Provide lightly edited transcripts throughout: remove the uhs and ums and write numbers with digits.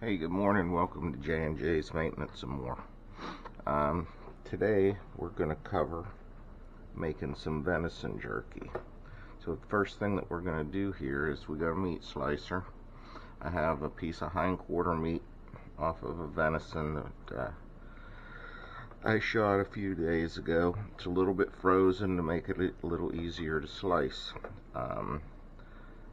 Hey, good morning. Welcome to J&J's Maintenance and More. Today we're going to cover making some venison jerky. So the first thing that we're going to do here is we got a meat slicer. I have a piece of hindquarter meat off of a venison that I shot a few days ago. It's a little bit frozen to make it a little easier to slice.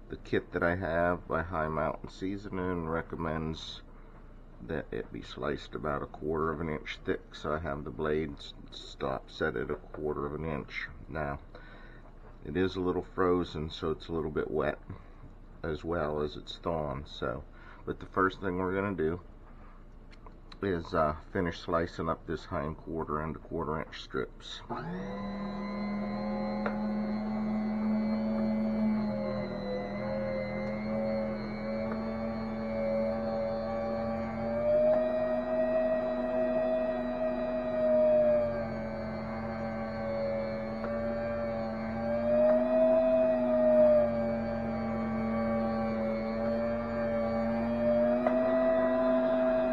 The kit that I have by High Mountain Seasoning recommends that it be sliced about 1/4 of an inch thick, so I have the blades set at 1/4 of an inch. Now, it is a little frozen, so it's a little bit wet as well as it's thawing. But the first thing we're going to do is finish slicing up this hindquarter into 1/4 inch strips.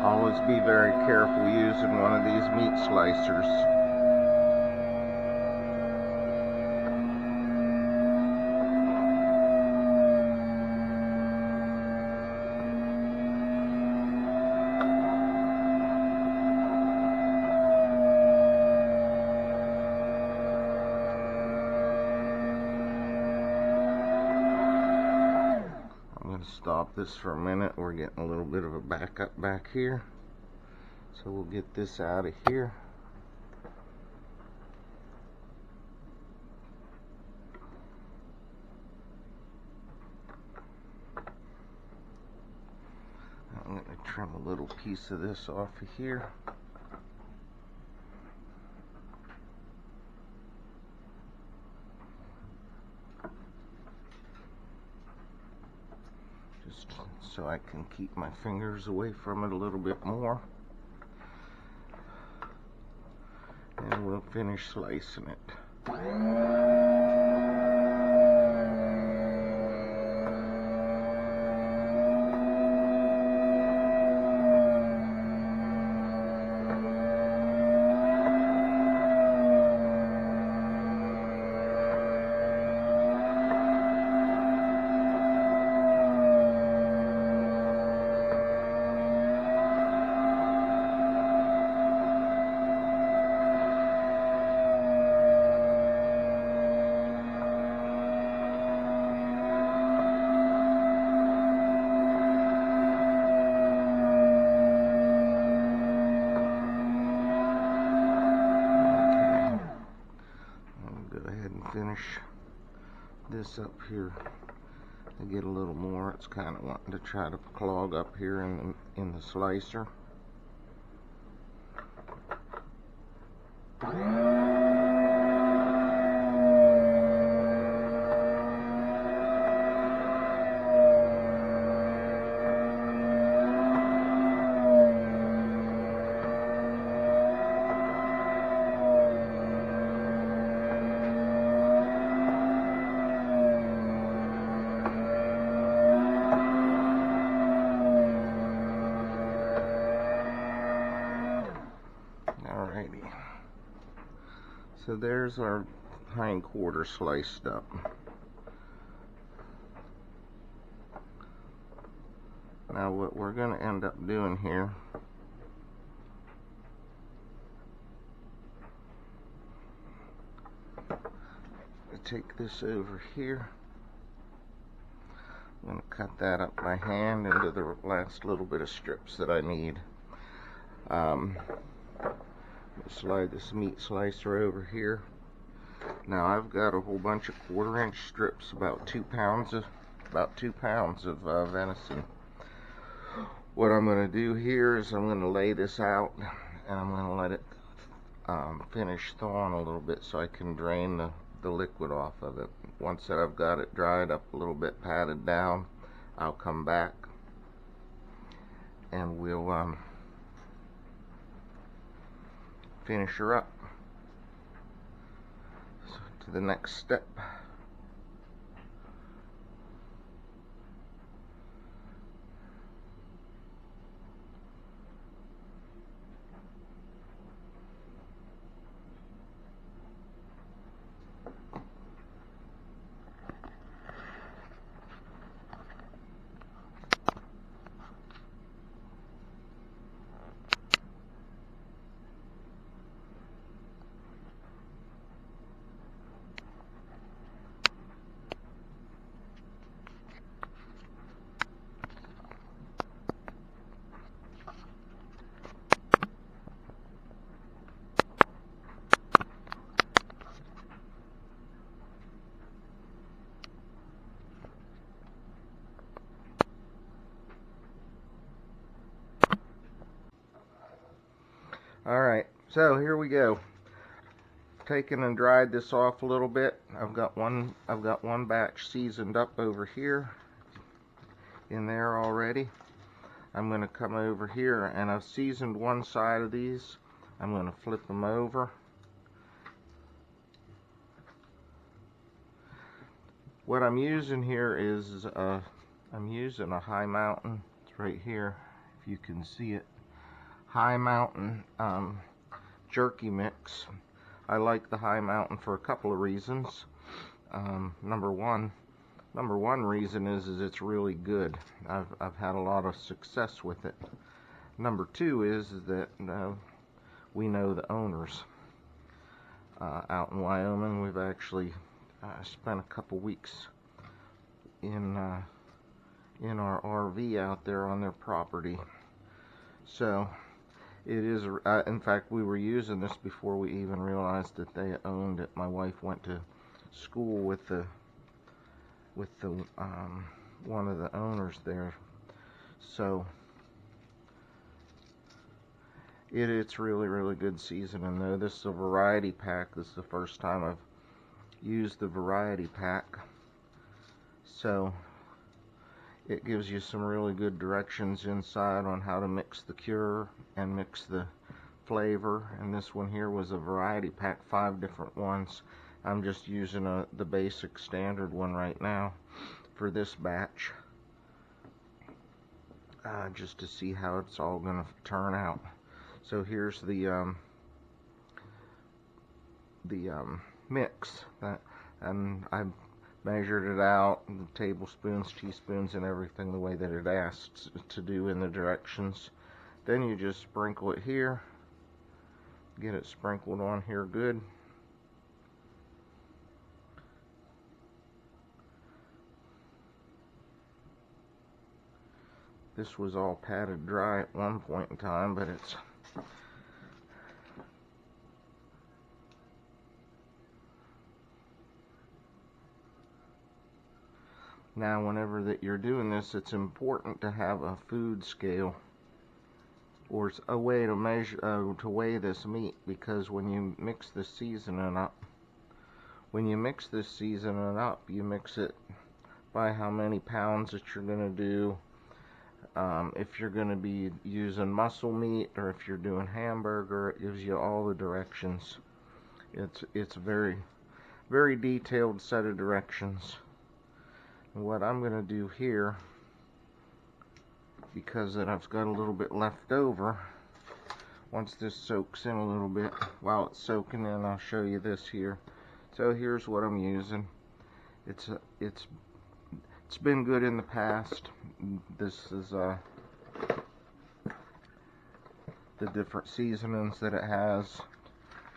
Always be very careful using one of these meat slicers. Stop this for a minute. We're getting a little bit of a backup back here, so we'll get this out of here. I'm going to trim a little piece of this off of here. Just so I can keep my fingers away from it a little bit more. And we'll finish slicing it. Finish this up here to get a little more. It's kind of wanting to try to clog up here in the slicer. So there's our hindquarter sliced up. Now what we're going to end up doing here is take this over here. I'm going to cut that up by hand into the last little bit of strips that I need. Slide this meat slicer over here. Now I've got a whole bunch of 1/4 inch strips, about 2 pounds of venison. What I'm going to do here is I'm going to lay this out and I'm going to let it finish thawing a little bit so I can drain the liquid off of it. Once that I've got it dried up a little bit, patted down, I'll come back and we'll finish her up. So to the next step. Alright, so here we go. Taken and dried this off a little bit. I've got one batch seasoned up over here in there already. I'm going to come over here, and I've seasoned one side of these. I'm going to flip them over. What I'm using here is I'm using a High Mountain. It's right here, if you can see it. High Mountain jerky mix. I like the High Mountain for a couple of reasons. Number one reason is it's really good. I've had a lot of success with it. Number two is that we know the owners out in Wyoming. We've actually spent a couple weeks in our RV out there on their property. So it is, in fact, we were using this before we even realized that they owned it. My wife went to school with the one of the owners there, so it's really good seasoning though. This is a variety pack. This is the first time I've used the variety pack, so it gives you some really good directions inside on how to mix the cure and mix the flavor. And this one here was a variety pack, 5 different ones. I'm just using the basic standard one right now for this batch, just to see how it's all going to turn out. So here's the mix, and I measured it out, the tablespoons, teaspoons, and everything the way that it asks to do in the directions. Then you just sprinkle it here, get it sprinkled on here good. This was all patted dry at one point in time, but it's now, whenever that you're doing this, it's important to have a food scale or a way to measure, to weigh this meat, because when you mix the seasoning up, you mix it by how many pounds that you're going to do. If you're going to be using muscle meat or if you're doing hamburger, it gives you all the directions. It's very detailed set of directions. And what I'm going to do here, because that I've got a little bit left over, once this soaks in a little bit, while it's soaking in, I'll show you this here. So here's what I'm using. It's been good in the past. This is the different seasonings that it has.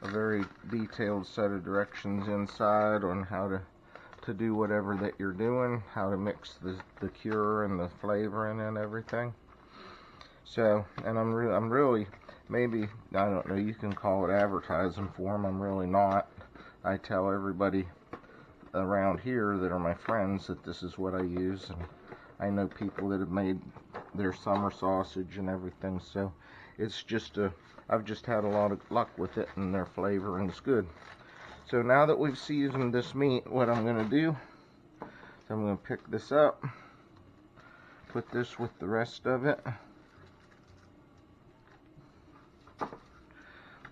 A very detailed set of directions inside on how to do whatever that you're doing, how to mix the cure and the flavoring and everything. So, and I'm really, maybe, I don't know, you can call it advertising for them. I'm really not. I tell everybody around here that are my friends that this is what I use, and I know people that have made their summer sausage and everything, so it's just I've just had a lot of luck with it, and their flavoring's good. So now that we've seasoned this meat, what I'm going to do is I'm going to pick this up, put this with the rest of it,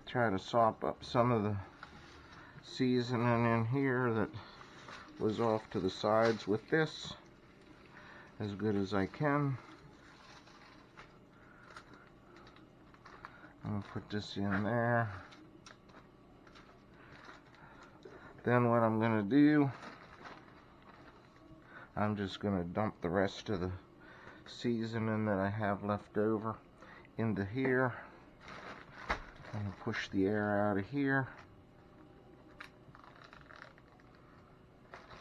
try to sop up some of the seasoning in here that was off to the sides with this as good as I can. I'm going to put this in there. Then what I'm going to do, I'm just going to dump the rest of the seasoning that I have left over into here. I'm going to push the air out of here.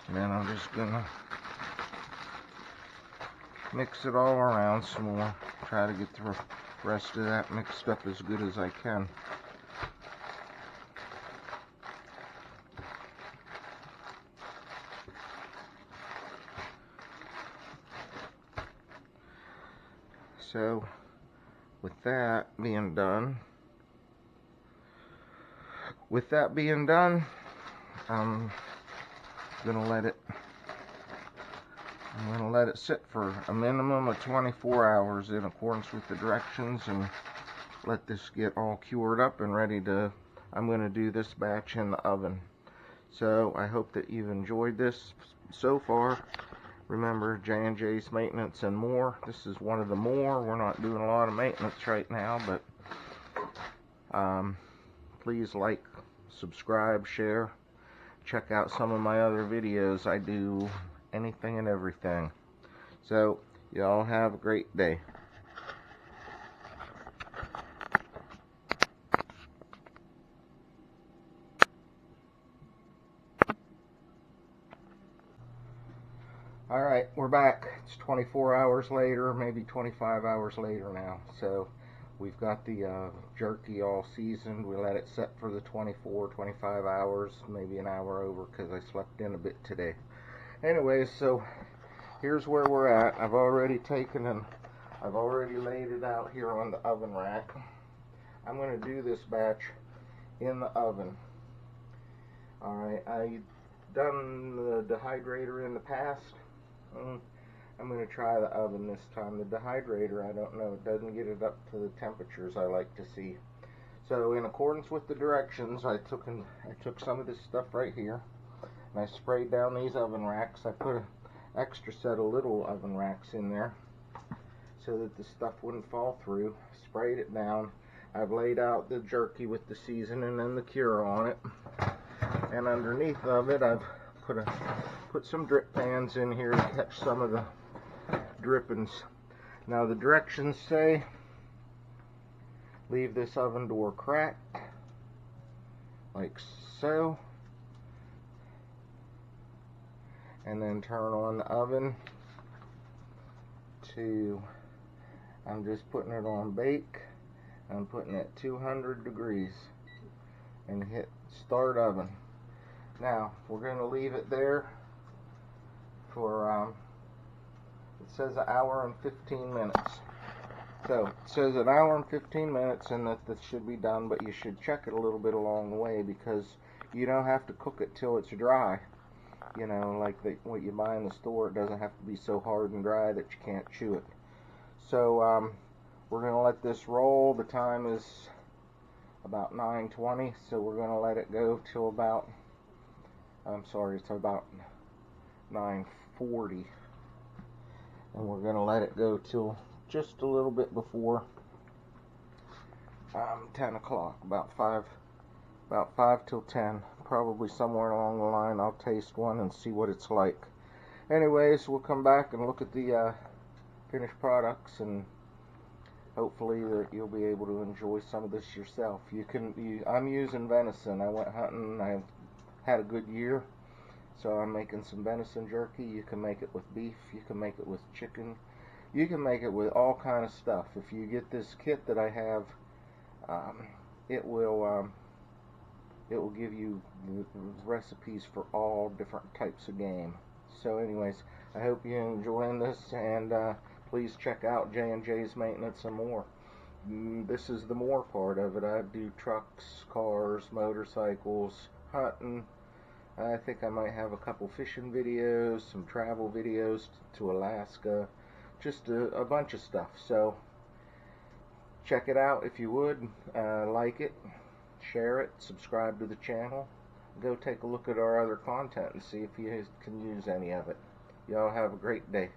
And then I'm just going to mix it all around some more. Try to get the rest of that mixed up as good as I can. So, with that being done, with that being done, I'm gonna let it sit for a minimum of 24 hours in accordance with the directions, and let this get all cured up and ready to, I'm going to do this batch in the oven. So I hope that you've enjoyed this so far. Remember, J&J's Maintenance and More. This is one of the more. We're not doing a lot of maintenance right now, but please like, subscribe, share. Check out some of my other videos. I do anything and everything. So, y'all have a great day. Alright, we're back. It's 24 hours later, maybe 25 hours later now. So, we've got the jerky all seasoned. We let it set for the 24, 25 hours, maybe an hour over because I slept in a bit today. Anyways, so here's where we're at. I've already taken and I've already laid it out here on the oven rack. I'm going to do this batch in the oven. Alright, I've done the dehydrator in the past. I'm going to try the oven this time. The dehydrator, I don't know, it doesn't get it up to the temperatures I like to see. So in accordance with the directions, I took some of this stuff right here, and I sprayed down these oven racks. I put an extra set of little oven racks in there so that the stuff wouldn't fall through. Sprayed it down. I've laid out the jerky with the seasoning and the cure on it, and underneath of it I've put some drip pans in here to catch some of the drippings. Now the directions say leave this oven door cracked like so, and then turn on the oven to, I'm just putting it on bake. I'm putting it 200 degrees and hit start oven. Now we're going to leave it there for it says an hour and 15 minutes. So it says an hour and 15 minutes, and that this should be done, but you should check it a little bit along the way, because you don't have to cook it till it's dry. You know, like what you buy in the store, it doesn't have to be so hard and dry that you can't chew it. So we're going to let this roll. The time is about 9:20, so we're going to let it go till about, I'm sorry, it's about 9:40. And we're going to let it go till just a little bit before 10 o'clock, about 5 till 10, probably somewhere along the line. I'll taste one and see what it's like. Anyways, we'll come back and look at the finished products, and hopefully that you'll be able to enjoy some of this yourself. I'm using venison. I went hunting. I had a good year. So I'm making some venison jerky. You can make it with beef, you can make it with chicken, you can make it with all kind of stuff. If you get this kit that I have, it will give you the recipes for all different types of game. So anyways, I hope you're enjoying this, and please check out J&J's Maintenance and More. This is the more part of it. I do trucks, cars, motorcycles, hunting. I think I might have a couple fishing videos, some travel videos to Alaska, just a bunch of stuff. So check it out if you would. Like it, share it, subscribe to the channel. Go take a look at our other content and see if you can use any of it. Y'all have a great day.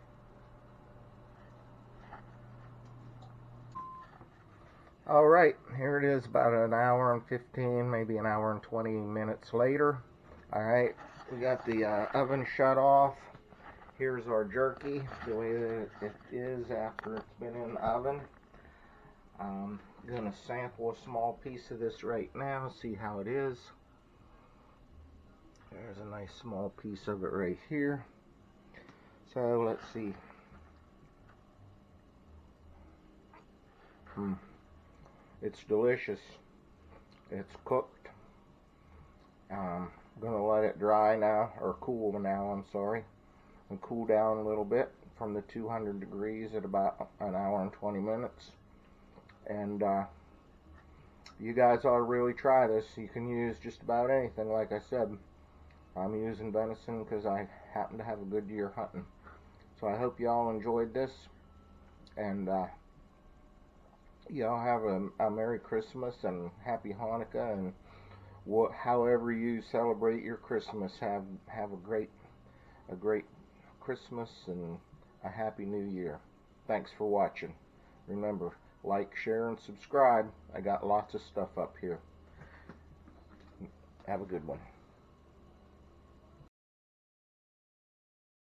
Alright, here it is about an hour and 15, maybe an hour and 20 minutes later. Alright, we got the oven shut off. Here's our jerky, the way that it is after it's been in the oven. I'm going to sample a small piece of this right now, see how it is. There's a nice small piece of it right here. So let's see. It's delicious. It's cooked. I'm gonna let it dry now, or cool now, I'm sorry, and cool down a little bit from the 200 degrees at about an hour and 20 minutes. And You guys ought to really try this. You can use just about anything. Like I said, I'm using venison because I happen to have a good year hunting. So I hope y'all enjoyed this, and y'all have a Merry Christmas and Happy Hanukkah, and however you celebrate your Christmas, have a great Christmas and a Happy New Year. Thanks for watching. Remember, like, share, and subscribe. I got lots of stuff up here. Have a good one.